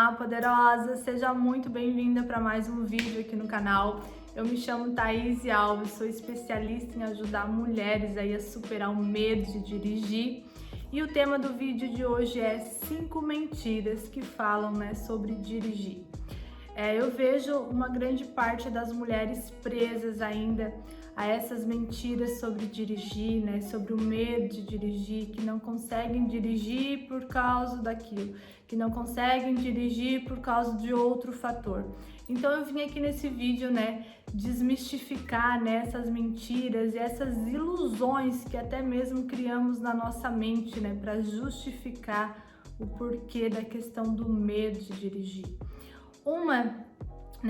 Olá, poderosa! Seja muito bem-vinda para mais um vídeo aqui no canal. Eu me chamo Thaís Alves, sou especialista em ajudar mulheres aí a superar o medo de dirigir. E o tema do vídeo de hoje é 5 mentiras que falam, sobre dirigir. Eu vejo uma grande parte das mulheres presas ainda a essas mentiras sobre dirigir, sobre o medo de dirigir, que não conseguem dirigir por causa daquilo, que não conseguem dirigir por causa de outro fator. Então eu vim aqui nesse vídeo, desmistificar essas mentiras e essas ilusões que até mesmo criamos na nossa mente, para justificar o porquê da questão do medo de dirigir.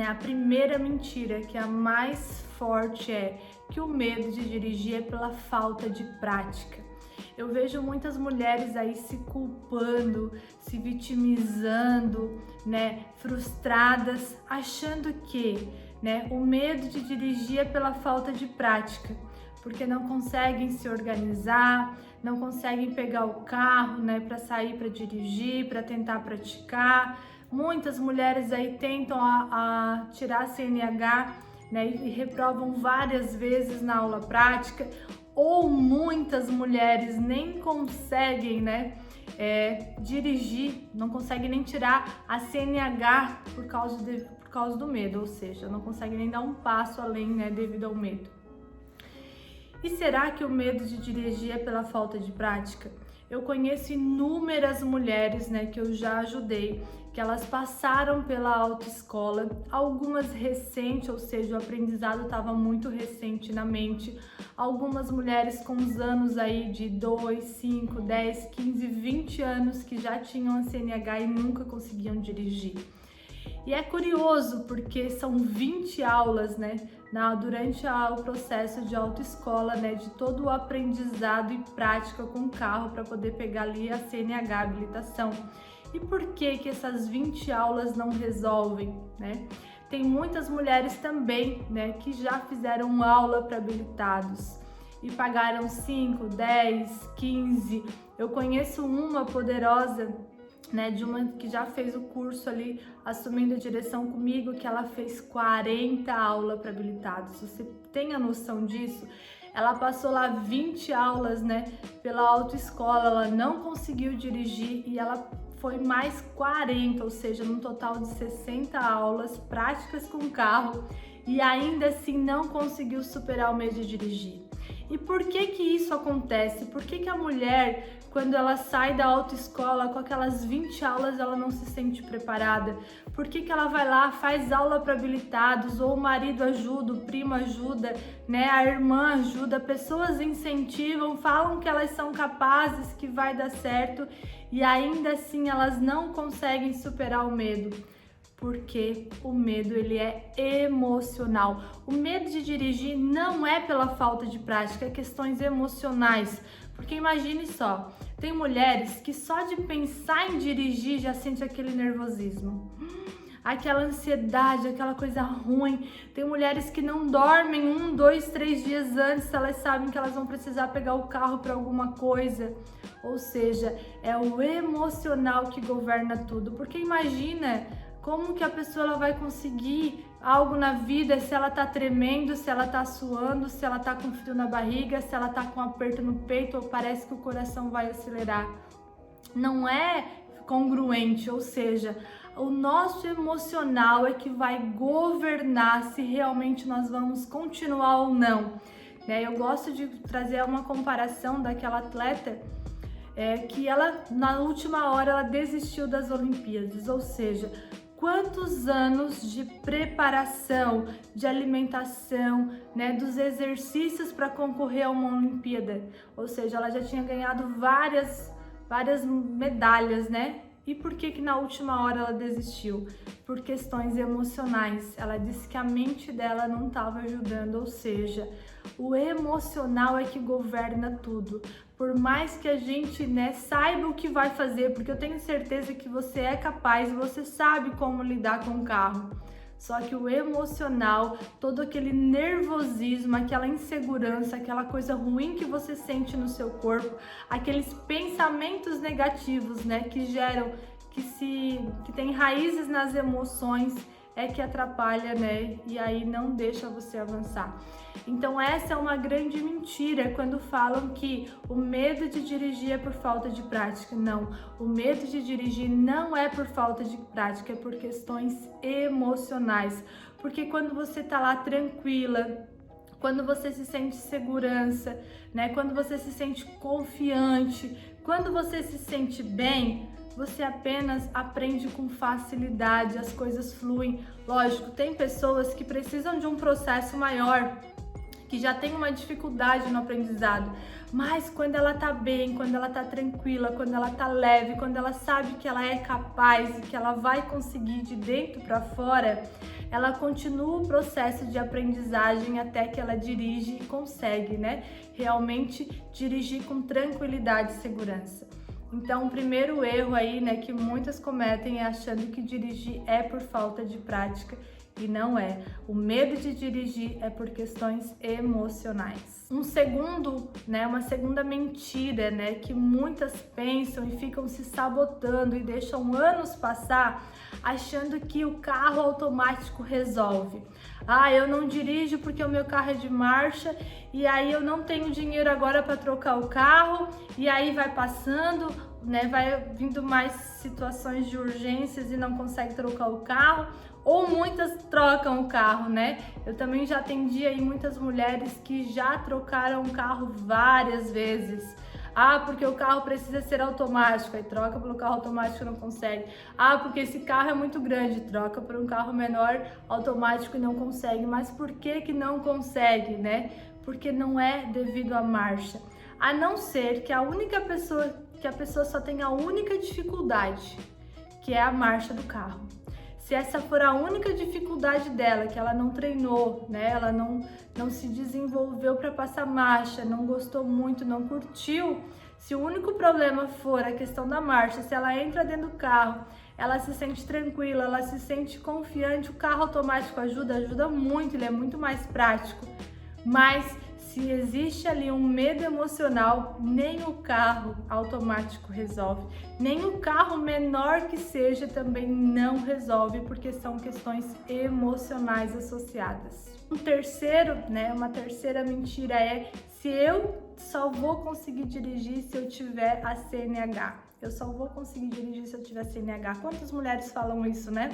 A primeira mentira, que é a mais forte, é que o medo de dirigir é pela falta de prática. Eu vejo muitas mulheres aí se culpando, se vitimizando, frustradas, achando que, o medo de dirigir é pela falta de prática, porque não conseguem se organizar, não conseguem pegar o carro, para sair para dirigir, para tentar praticar. Muitas mulheres aí tentam tirar a CNH, e reprovam várias vezes na aula prática, ou muitas mulheres nem conseguem, dirigir, não conseguem nem tirar a CNH por causa do medo, ou seja, não conseguem nem dar um passo além, devido ao medo. E será que o medo de dirigir é pela falta de prática? Eu conheço inúmeras mulheres, que eu já ajudei, que elas passaram pela autoescola, algumas recentes, ou seja, o aprendizado estava muito recente na mente, algumas mulheres com uns anos aí de 2, 5, 10, 15, 20 anos que já tinham a CNH e nunca conseguiam dirigir. E é curioso porque são 20 aulas, durante o processo de autoescola, de todo o aprendizado e prática com o carro para poder pegar ali a CNH, habilitação. E por que essas 20 aulas não resolvem, Tem muitas mulheres também, que já fizeram aula para habilitados e pagaram 5, 10, 15. Eu conheço uma poderosa, de uma que já fez o curso ali, assumindo a direção comigo, que ela fez 40 aulas para habilitados. Você tem a noção disso? Ela passou lá 20 aulas, pela autoescola, ela não conseguiu dirigir e ela foi mais 40, ou seja, num total de 60 aulas práticas com carro e ainda assim não conseguiu superar o medo de dirigir. E por que isso acontece? Por que a mulher, quando ela sai da autoescola com aquelas 20 aulas, ela não se sente preparada? Por que ela vai lá, faz aula para habilitados, ou o marido ajuda, o primo ajuda, a irmã ajuda, pessoas incentivam, falam que elas são capazes, que vai dar certo, e ainda assim elas não conseguem superar o medo? Porque o medo, ele é emocional. O medo de dirigir não é pela falta de prática, é questões emocionais. Porque imagine só, tem mulheres que só de pensar em dirigir já sente aquele nervosismo, aquela ansiedade, aquela coisa ruim. Tem mulheres que não dormem 1, 2, 3 dias antes, elas sabem que elas vão precisar pegar o carro para alguma coisa. Ou seja, é o emocional que governa tudo. Porque imagina como que a pessoa ela vai conseguir algo na vida se ela tá tremendo, se ela tá suando, se ela tá com frio na barriga, se ela tá com aperto no peito ou parece que o coração vai acelerar. Não é congruente, ou seja, o nosso emocional é que vai governar se realmente nós vamos continuar ou não. Eu gosto de trazer uma comparação daquela atleta que ela, na última hora, ela desistiu das Olimpíadas, ou seja, quantos anos de preparação, de alimentação, dos exercícios para concorrer a uma Olimpíada. Ou seja, ela já tinha ganhado várias medalhas, E por que na última hora ela desistiu? Por questões emocionais. Ela disse que a mente dela não estava ajudando, ou seja, o emocional é que governa tudo. Por mais que a gente, saiba o que vai fazer, porque eu tenho certeza que você é capaz, você sabe como lidar com o carro. Só que o emocional, todo aquele nervosismo, aquela insegurança, aquela coisa ruim que você sente no seu corpo, aqueles pensamentos negativos, que geram que tem raízes nas emoções é que atrapalha, né? E aí não deixa você avançar. Então essa é uma grande mentira quando falam que o medo de dirigir é por falta de prática. Não, o medo de dirigir não é por falta de prática, é por questões emocionais. Porque quando você tá lá tranquila, quando você se sente segurança, né? Quando você se sente confiante, quando você se sente bem, você apenas aprende com facilidade, as coisas fluem. Lógico, tem pessoas que precisam de um processo maior, que já tem uma dificuldade no aprendizado, mas quando ela tá bem, quando ela tá tranquila, quando ela tá leve, quando ela sabe que ela é capaz e que ela vai conseguir de dentro para fora, ela continua o processo de aprendizagem até que ela dirige e consegue, né, realmente dirigir com tranquilidade e segurança. Então, o primeiro erro aí, né, que muitas cometem é achando que dirigir é por falta de prática, e não é. O medo de dirigir é por questões emocionais. Uma segunda mentira, né, que muitas pensam e ficam se sabotando e deixam anos passar achando que o carro automático resolve. Ah, eu não dirijo porque o meu carro é de marcha e aí eu não tenho dinheiro agora para trocar o carro, e aí vai passando, né, vai vindo mais situações de urgências e não consegue trocar o carro, ou muitas trocam o carro, né? Eu também já atendi aí muitas mulheres que já trocaram o carro várias vezes. Ah, porque o carro precisa ser automático, aí troca pelo carro automático e não consegue. Ah, porque esse carro é muito grande, troca por um carro menor automático e não consegue. Mas por que não consegue, né? Porque não é devido à marcha. A não ser que a pessoa só tenha a única dificuldade, que é a marcha do carro. Se essa for a única dificuldade dela, que ela não treinou, né? Ela não se desenvolveu para passar marcha, não gostou muito, não curtiu. Se o único problema for a questão da marcha, se ela entra dentro do carro, ela se sente tranquila, ela se sente confiante, o carro automático ajuda muito, ele é muito mais prático. Mas se existe ali um medo emocional, nem o carro automático resolve, nem o carro menor que seja também não resolve, porque são questões emocionais associadas. Uma terceira mentira é: se eu só vou conseguir dirigir se eu tiver a CNH. Eu só vou conseguir dirigir se eu tiver CNH. Quantas mulheres falam isso, né?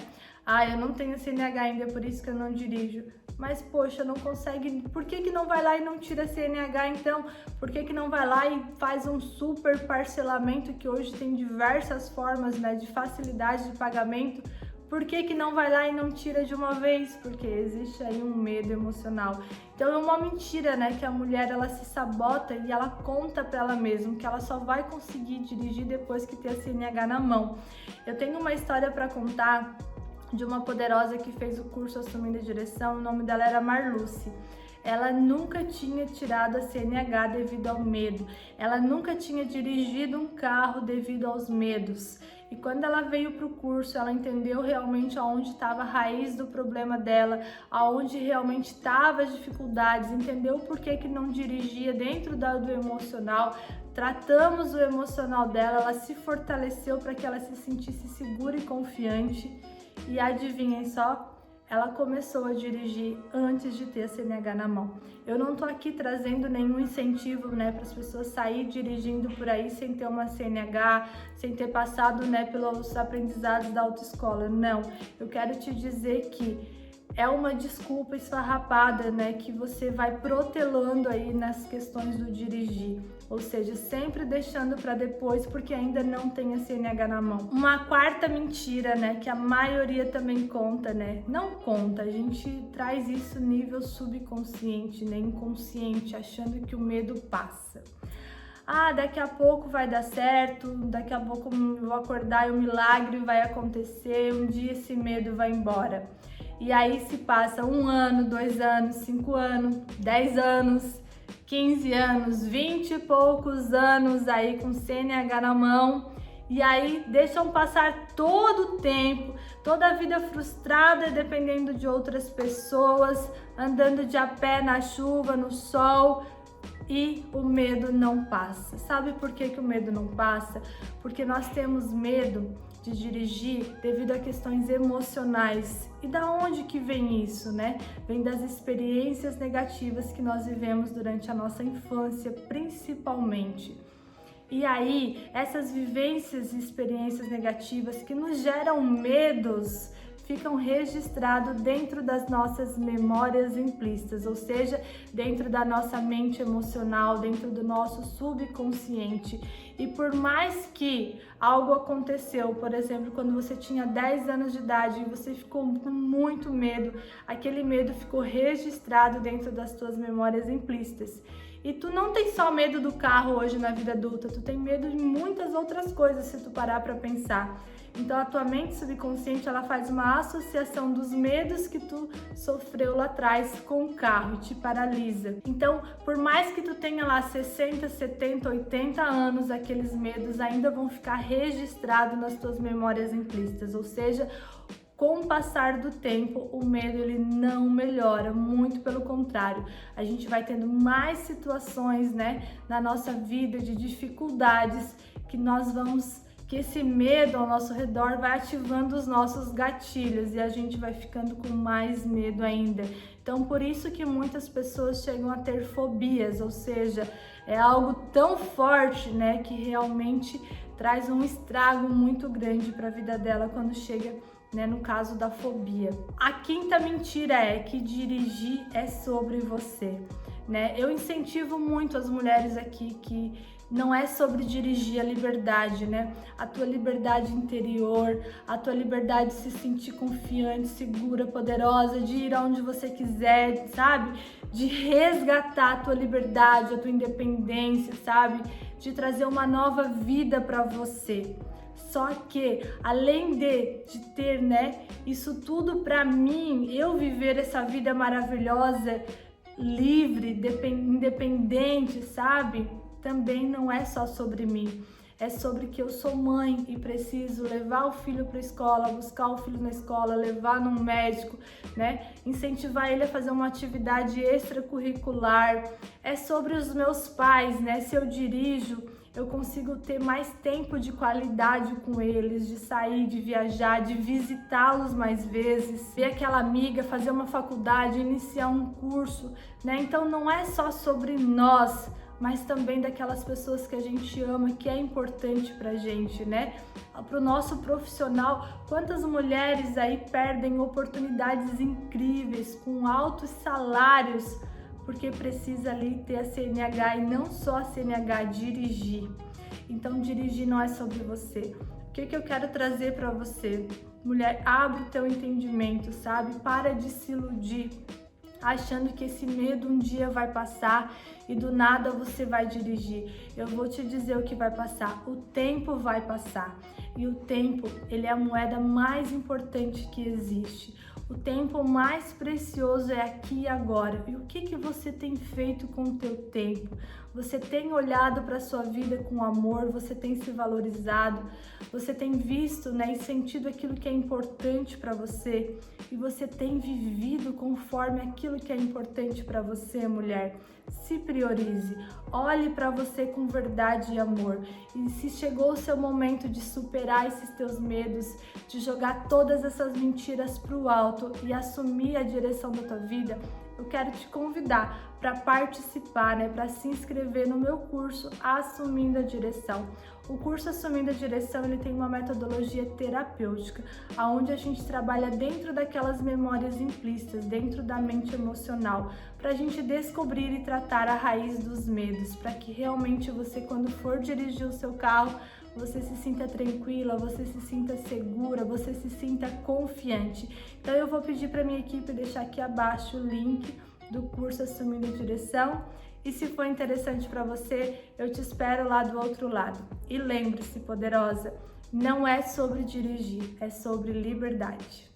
Ah, eu não tenho CNH ainda, é por isso que eu não dirijo. Mas, poxa, não consegue. Por que não vai lá e não tira CNH, então? Por que não vai lá e faz um super parcelamento, que hoje tem diversas formas, né, de facilidade de pagamento? Por que não vai lá e não tira de uma vez? Porque existe aí um medo emocional. Então é uma mentira, né, que a mulher ela se sabota e ela conta para ela mesma que ela só vai conseguir dirigir depois que ter a CNH na mão. Eu tenho uma história para contar de uma poderosa que fez o curso Assumindo a Direção. O nome dela era Marluce. Ela nunca tinha tirado a CNH devido ao medo. Ela nunca tinha dirigido um carro devido aos medos. E quando ela veio para o curso, ela entendeu realmente aonde estava a raiz do problema dela, aonde realmente estavam as dificuldades, entendeu o porquê que não dirigia dentro do emocional. Tratamos o emocional dela, ela se fortaleceu para que ela se sentisse segura e confiante. E adivinhem só, ela começou a dirigir antes de ter a CNH na mão. Eu não tô aqui trazendo nenhum incentivo, né, para as pessoas saírem dirigindo por aí sem ter uma CNH, sem ter passado, né, pelos aprendizados da autoescola. Não, eu quero te dizer que é uma desculpa esfarrapada, né, que você vai protelando aí nas questões do dirigir, ou seja, sempre deixando para depois porque ainda não tem a CNH na mão. Uma quarta mentira, né, que a maioria também conta, né, não conta, a gente traz isso nível subconsciente, né, inconsciente, achando que o medo passa. Ah, daqui a pouco vai dar certo, daqui a pouco eu vou acordar e um milagre vai acontecer, um dia esse medo vai embora. E aí se passa 1 ano, 2 anos, 5 anos, 10 anos, 15 anos, 20 e poucos anos aí com CNH na mão. E aí deixam passar todo o tempo, toda a vida frustrada, dependendo de outras pessoas, andando de a pé na chuva, no sol, e o medo não passa. Sabe por que o medo não passa? Porque nós temos medo de dirigir devido a questões emocionais. E da onde que vem isso, né? Vem das experiências negativas que nós vivemos durante a nossa infância, principalmente. E aí, essas vivências e experiências negativas que nos geram medos ficam registrados dentro das nossas memórias implícitas, ou seja, dentro da nossa mente emocional, dentro do nosso subconsciente. E por mais que algo aconteceu, por exemplo, quando você tinha 10 anos de idade e você ficou com muito medo, aquele medo ficou registrado dentro das tuas memórias implícitas. E tu não tem só medo do carro hoje na vida adulta, tu tem medo de muitas outras coisas se tu parar para pensar. Então a tua mente subconsciente, ela faz uma associação dos medos que tu sofreu lá atrás com o carro e te paralisa. Então, por mais que tu tenha lá 60, 70, 80 anos, aqueles medos ainda vão ficar registrados nas tuas memórias implícitas, ou seja, com o passar do tempo, o medo ele não melhora, muito pelo contrário. A gente vai tendo mais situações, né, na nossa vida de dificuldades que esse medo ao nosso redor vai ativando os nossos gatilhos e a gente vai ficando com mais medo ainda. Então, por isso que muitas pessoas chegam a ter fobias, ou seja, é algo tão forte, né, que realmente traz um estrago muito grande para a vida dela quando chega, né, no caso da fobia. A quinta mentira é que dirigir é sobre você, né? Eu incentivo muito as mulheres aqui que não é sobre dirigir a liberdade, né? A tua liberdade interior, a tua liberdade de se sentir confiante, segura, poderosa, de ir aonde você quiser, sabe? De resgatar a tua liberdade, a tua independência, sabe? De trazer uma nova vida para você. Só que, além de ter, né, isso tudo para mim, eu viver essa vida maravilhosa, livre, independente, sabe? Também não é só sobre mim. É sobre que eu sou mãe e preciso levar o filho para a escola, buscar o filho na escola, levar num médico, né? Incentivar ele a fazer uma atividade extracurricular. É sobre os meus pais, né? Se eu dirijo, eu consigo ter mais tempo de qualidade com eles, de sair, de viajar, de visitá-los mais vezes, ver aquela amiga, fazer uma faculdade, iniciar um curso, né? Então não é só sobre nós, mas também daquelas pessoas que a gente ama, que é importante pra gente, né? Pro nosso profissional, quantas mulheres aí perdem oportunidades incríveis, com altos salários, porque precisa ali ter a CNH e não só a CNH, dirigir. Então dirigir não é sobre você. O que eu quero trazer pra você? Mulher, abre o teu entendimento, sabe? Para de se iludir, achando que esse medo um dia vai passar e do nada você vai dirigir. Eu vou te dizer o que vai passar. O tempo vai passar. E o tempo, ele é a moeda mais importante que existe. O tempo mais precioso é aqui e agora. E o que você tem feito com o teu tempo? Você tem olhado para a sua vida com amor? Você tem se valorizado? Você tem visto, né, e sentido aquilo que é importante para você? E você tem vivido conforme aquilo que é importante para você, mulher? Se priorize, olhe para você com verdade e amor. E se chegou o seu momento de superar esses teus medos, de jogar todas essas mentiras para o alto e assumir a direção da tua vida, eu quero te convidar para participar, né, para se inscrever no meu curso Assumindo a Direção. O curso Assumindo a Direção, ele tem uma metodologia terapêutica, onde a gente trabalha dentro daquelas memórias implícitas, dentro da mente emocional, para a gente descobrir e tratar a raiz dos medos, para que realmente você, quando for dirigir o seu carro, você se sinta tranquila, você se sinta segura, você se sinta confiante. Então eu vou pedir para minha equipe deixar aqui abaixo o link do curso Assumindo a Direção. E se for interessante para você, eu te espero lá do outro lado. E lembre-se, poderosa, não é sobre dirigir, é sobre liberdade.